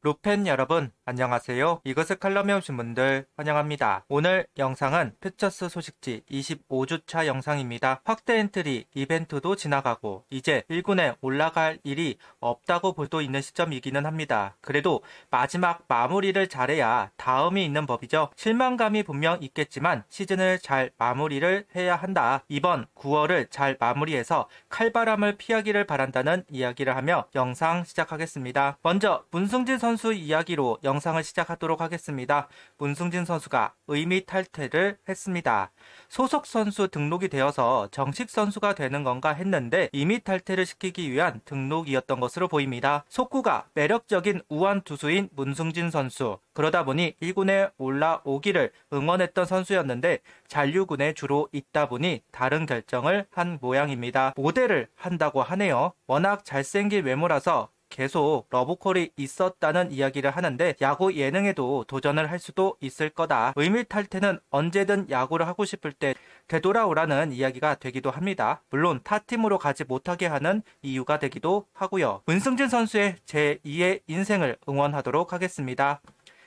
루팬 여러분 안녕하세요. 이것을 칼럼에 오신 분들 환영합니다. 오늘 영상은 퓨처스 소식지 25주차 영상입니다. 확대 엔트리 이벤트도 지나가고 이제 1군에 올라갈 일이 없다고 볼 수 있는 시점이기는 합니다. 그래도 마지막 마무리를 잘해야 다음이 있는 법이죠. 실망감이 분명 있겠지만 시즌을 잘 마무리를 해야 한다. 이번 9월을 잘 마무리해서 칼바람을 피하기를 바란다는 이야기를 하며 영상 시작하겠습니다. 먼저 문승진 선수 이야기로 영상을 시작하도록 하겠습니다. 문승진 선수가 의미 탈퇴를 했습니다. 소속 선수 등록이 되어서 정식 선수가 되는 건가 했는데 의미 탈퇴를 시키기 위한 등록이었던 것으로 보입니다. 속구가 매력적인 우완 투수인 문승진 선수. 그러다 보니 1군에 올라오기를 응원했던 선수였는데 잔류군에 주로 있다 보니 다른 결정을 한 모양입니다. 모델을 한다고 하네요. 워낙 잘생긴 외모라서 계속 러브콜이 있었다는 이야기를 하는데 야구 예능에도 도전을 할 수도 있을 거다. 의미 탈퇴는 언제든 야구를 하고 싶을 때 되돌아오라는 이야기가 되기도 합니다. 물론 타팀으로 가지 못하게 하는 이유가 되기도 하고요. 문승진 선수의 제2의 인생을 응원하도록 하겠습니다.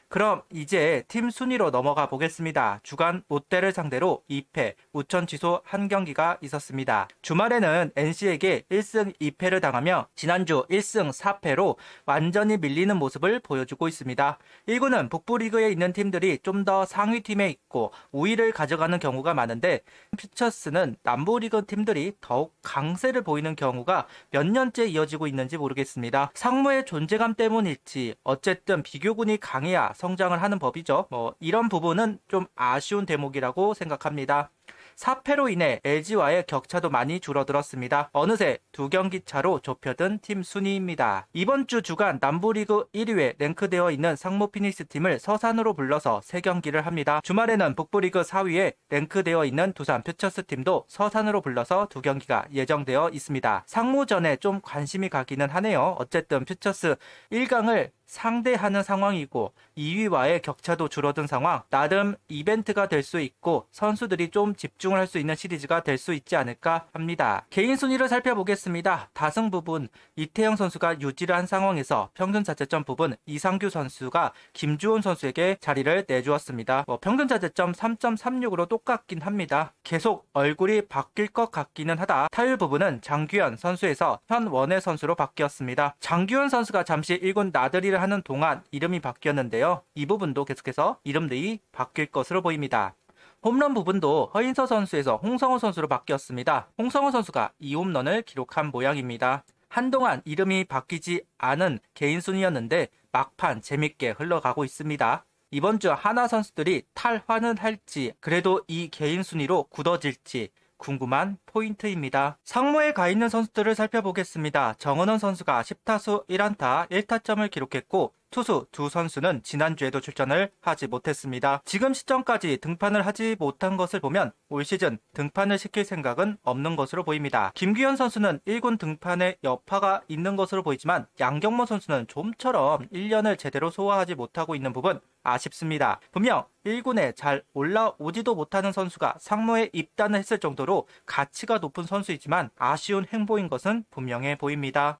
그럼 이제 팀 순위로 넘어가 보겠습니다. 주간 롯데를 상대로 2패, 우천 취소 1경기가 있었습니다. 주말에는 NC에게 1승 2패를 당하며 지난주 1승 4패로 완전히 밀리는 모습을 보여주고 있습니다. 1군은 북부리그에 있는 팀들이 좀 더 상위팀에 있고 우위를 가져가는 경우가 많은데 퓨처스는 남부리그 팀들이 더욱 강세를 보이는 경우가 몇 년째 이어지고 있는지 모르겠습니다. 상무의 존재감 때문일지 어쨌든 비교군이 강해야 성장을 하는 법이죠. 이런 부분은 좀 아쉬운 대목이라고 생각합니다. 4패로 인해 LG와의 격차도 많이 줄어들었습니다. 어느새 2경기 차로 좁혀든 팀 순위입니다. 이번 주 주간 남부리그 1위에 랭크되어 있는 상무 피닉스 팀을 서산으로 불러서 3경기를 합니다. 주말에는 북부리그 4위에 랭크되어 있는 두산 퓨처스 팀도 서산으로 불러서 2경기가 예정되어 있습니다. 상무전에 좀 관심이 가기는 하네요. 어쨌든 퓨처스 1강을 상대하는 상황이고 2위와의 격차도 줄어든 상황, 나름 이벤트가 될 수 있고 선수들이 좀 집중을 할 수 있는 시리즈가 될 수 있지 않을까 합니다. 개인 순위를 살펴보겠습니다. 다승 부분 이태영 선수가 유지를 한 상황에서 평균 자책점 부분 이상규 선수가 김주원 선수에게 자리를 내주었습니다. 평균 자책점 3.36으로 똑같긴 합니다. 계속 얼굴이 바뀔 것 같기는 하다. 타율 부분은 장규현 선수에서 현원혜 선수로 바뀌었습니다. 장규현 선수가 잠시 1군 나들이를 하는 동안 이름이 바뀌었는데요. 이 부분도 계속해서 이름들이 바뀔 것으로 보입니다. 홈런 부분도 허인서 선수에서 홍성호 선수로 바뀌었습니다. 홍성호 선수가 2홈런을 기록한 모양입니다. 한동안 이름이 바뀌지 않은 개인 순위였는데 막판 재밌게 흘러가고 있습니다. 이번 주 하나 선수들이 탈환은 할지 그래도 이 개인 순위로 굳어질지 궁금한 포인트입니다. 상무에 가 있는 선수들을 살펴보겠습니다. 정은원 선수가 10타수 1안타 1타점을 기록했고 투수 두 선수는 지난주에도 출전을 하지 못했습니다. 지금 시점까지 등판을 하지 못한 것을 보면 올 시즌 등판을 시킬 생각은 없는 것으로 보입니다. 김규현 선수는 1군 등판에 여파가 있는 것으로 보이지만 양경모 선수는 좀처럼 1년을 제대로 소화하지 못하고 있는 부분 아쉽습니다. 분명 1군에 잘 올라오지도 못하는 선수가 상무에 입단을 했을 정도로 가치가 높은 선수이지만 아쉬운 행보인 것은 분명해 보입니다.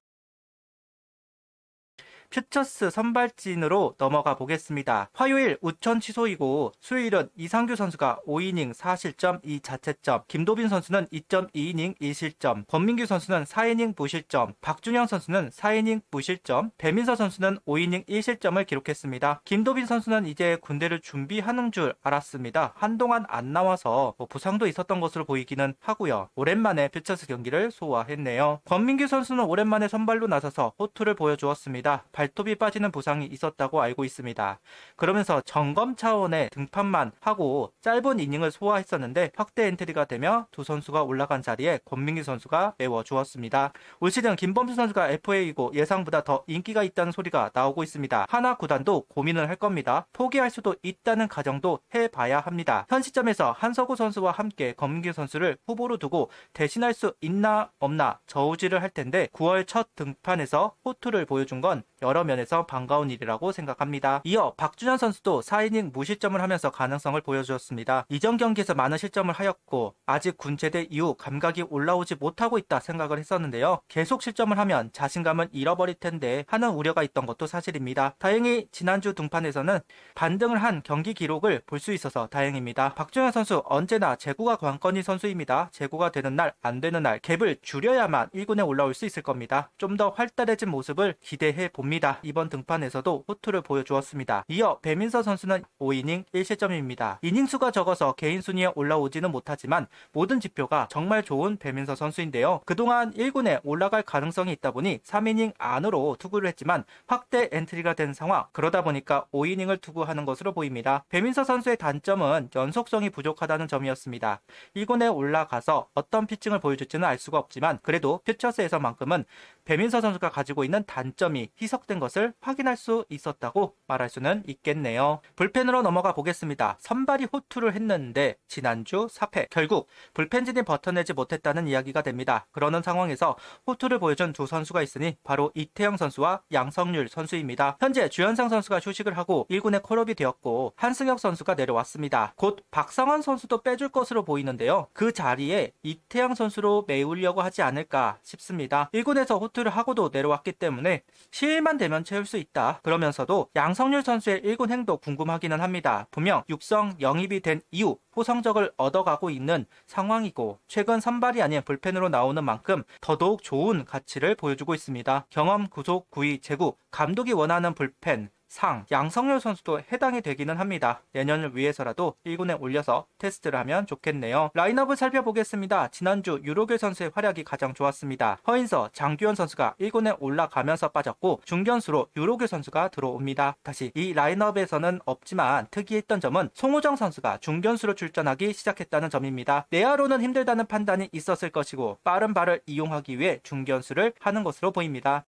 퓨처스 선발진으로 넘어가 보겠습니다. 화요일 우천 취소이고 수요일은 이상규 선수가 5이닝 4실점 2자책점, 김도빈 선수는 2.2이닝 1실점, 권민규 선수는 4이닝 무실점, 박준영 선수는 4이닝 무실점, 배민서 선수는 5이닝 1실점을 기록했습니다. 김도빈 선수는 이제 군대를 준비하는 줄 알았습니다. 한동안 안 나와서 부상도 있었던 것으로 보이기는 하고요. 오랜만에 퓨처스 경기를 소화했네요. 권민규 선수는 오랜만에 선발로 나서서 호투를 보여주었습니다. 발톱이 빠지는 부상이 있었다고 알고 있습니다. 그러면서 점검 차원의 등판만 하고 짧은 이닝을 소화했었는데 확대 엔트리가 되며 두 선수가 올라간 자리에 권민기 선수가 메워주었습니다. 올 시즌 김범수 선수가 FA이고 예상보다 더 인기가 있다는 소리가 나오고 있습니다. 하나 구단도 고민을 할 겁니다. 포기할 수도 있다는 가정도 해봐야 합니다. 현 시점에서 한서구 선수와 함께 권민기 선수를 후보로 두고 대신할 수 있나 없나 저우지를 할 텐데 9월 첫 등판에서 호투를 보여준 건 여러 면에서 반가운 일이라고 생각합니다. 이어 박준현 선수도 4이닝 무실점을 하면서 가능성을 보여주었습니다. 이전 경기에서 많은 실점을 하였고 아직 군 제대 이후 감각이 올라오지 못하고 있다 생각을 했었는데요. 계속 실점을 하면 자신감을 잃어버릴 텐데 하는 우려가 있던 것도 사실입니다. 다행히 지난주 등판에서는 반등을 한 경기 기록을 볼 수 있어서 다행입니다. 박준현 선수 언제나 제구가 관건인 선수입니다. 제구가 되는 날, 안 되는 날 갭을 줄여야만 1군에 올라올 수 있을 겁니다. 좀 더 활달해진 모습을 기대해 봅니다. 이번 등판에서도 호투를 보여주었습니다. 이어 배민서 선수는 5이닝 1실점입니다. 이닝 수가 적어서 개인 순위에 올라오지는 못하지만 모든 지표가 정말 좋은 배민서 선수인데요. 그동안 1군에 올라갈 가능성이 있다 보니 3이닝 안으로 투구를 했지만 확대 엔트리가 된 상황, 그러다 보니까 5이닝을 투구하는 것으로 보입니다. 배민서 선수의 단점은 연속성이 부족하다는 점이었습니다. 1군에 올라가서 어떤 피칭을 보여줄지는 알 수가 없지만 그래도 퓨처스에서만큼은 배민서 선수가 가지고 있는 단점이 희석된 것을 확인할 수 있었다고 말할 수는 있겠네요. 불펜으로 넘어가 보겠습니다. 선발이 호투를 했는데 지난주 4패, 결국 불펜진이 버텨내지 못했다는 이야기가 됩니다. 그러는 상황에서 호투를 보여준 두 선수가 있으니 바로 이태영 선수와 양성률 선수입니다. 현재 주현상 선수가 휴식을 하고 1군에 콜업이 되었고 한승혁 선수가 내려왔습니다. 곧 박상원 선수도 빼줄 것으로 보이는데요. 그 자리에 이태영 선수로 메우려고 하지 않을까 싶습니다. 1군에서 호투를 하고도 내려왔기 때문에 시일만 되면 채울 수 있다. 그러면서도 양성률 선수의 1군 행도 궁금하기는 합니다. 분명 육성 영입이 된 이후 호성적을 얻어가고 있는 상황이고 최근 선발이 아닌 불펜으로 나오는 만큼 더더욱 좋은 가치를 보여주고 있습니다. 경험, 구속, 구위, 제구, 감독이 원하는 불펜, 상, 양성열 선수도 해당이 되기는 합니다. 내년을 위해서라도 1군에 올려서 테스트를 하면 좋겠네요. 라인업을 살펴보겠습니다. 지난주 유로길 선수의 활약이 가장 좋았습니다. 허인서, 장규현 선수가 1군에 올라가면서 빠졌고 중견수로 유로길 선수가 들어옵니다. 다시 이 라인업에서는 없지만 특이했던 점은 송호정 선수가 중견수로 출전하기 시작했다는 점입니다. 내야로는 힘들다는 판단이 있었을 것이고 빠른 발을 이용하기 위해 중견수를 하는 것으로 보입니다.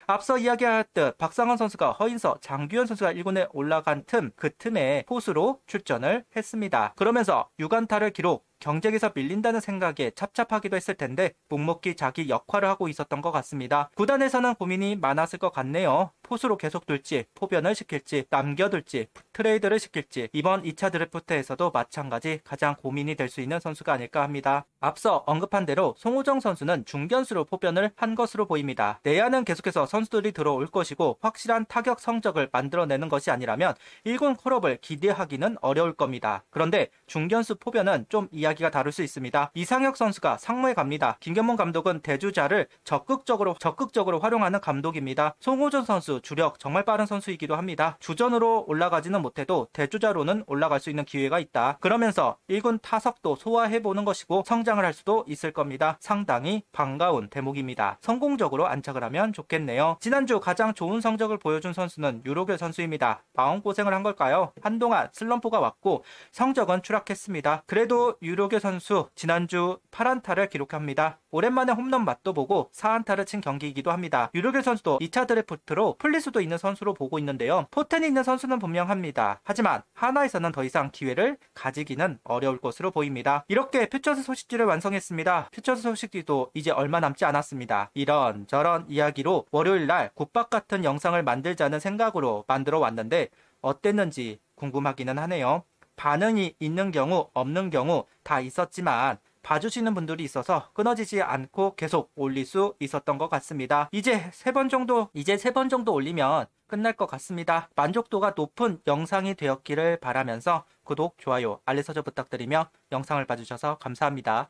앞서 이야기하였듯 박상원 선수가 허인서, 장규현 선수가 1군에 올라간 그 틈에 포수로 출전을 했습니다. 그러면서 6안타를 기록, 경쟁에서 밀린다는 생각에 찹찹하기도 했을 텐데 묵묵히 자기 역할을 하고 있었던 것 같습니다. 구단에서는 고민이 많았을 것 같네요. 포수로 계속 둘지, 포변을 시킬지, 남겨둘지, 트레이드를 시킬지 이번 2차 드래프트에서도 마찬가지 가장 고민이 될 수 있는 선수가 아닐까 합니다. 앞서 언급한 대로 송호정 선수는 중견수로 포변을 한 것으로 보입니다. 내야는 계속해서 선수들이 들어올 것이고 확실한 타격 성적을 만들어내는 것이 아니라면 1군 콜업을 기대하기는 어려울 겁니다. 그런데 중견수 포변은 좀 이야기가 다를 수 있습니다. 이상혁 선수가 상무에 갑니다. 김경문 감독은 대주자를 적극적으로 활용하는 감독입니다. 송호정 선수 주력 정말 빠른 선수이기도 합니다. 주전으로 올라가지는 못해도 대주자로는 올라갈 수 있는 기회가 있다. 그러면서 1군 타석도 소화해보는 것이고 성장을 할 수도 있을 겁니다. 상당히 반가운 대목입니다. 성공적으로 안착을 하면 좋겠네요. 지난주 가장 좋은 성적을 보여준 선수는 유로길 선수입니다. 마음고생을 한 걸까요? 한동안 슬럼프가 왔고 성적은 추락했습니다. 그래도 유로길 선수 지난주 8안타를 기록합니다. 오랜만에 홈런 맛도 보고 4안타를 친 경기이기도 합니다. 유로길 선수도 2차 드래프트로 풀릴 수도 있는 선수로 보고 있는데요. 포텐이 있는 선수는 분명합니다. 하지만 하나에서는 더 이상 기회를 가지기는 어려울 것으로 보입니다. 이렇게 퓨처스 소식지를 완성했습니다. 퓨처스 소식지도 이제 얼마 남지 않았습니다. 이런저런 이야기로 월요일날 국밥 같은 영상을 만들자는 생각으로 만들어 왔는데 어땠는지 궁금하기는 하네요. 반응이 있는 경우 없는 경우 다 있었지만 봐주시는 분들이 있어서 끊어지지 않고 계속 올릴 수 있었던 것 같습니다. 이제 세 번 정도 올리면 끝날 것 같습니다. 만족도가 높은 영상이 되었기를 바라면서 구독, 좋아요, 알림 설정 부탁드리며 영상을 봐주셔서 감사합니다.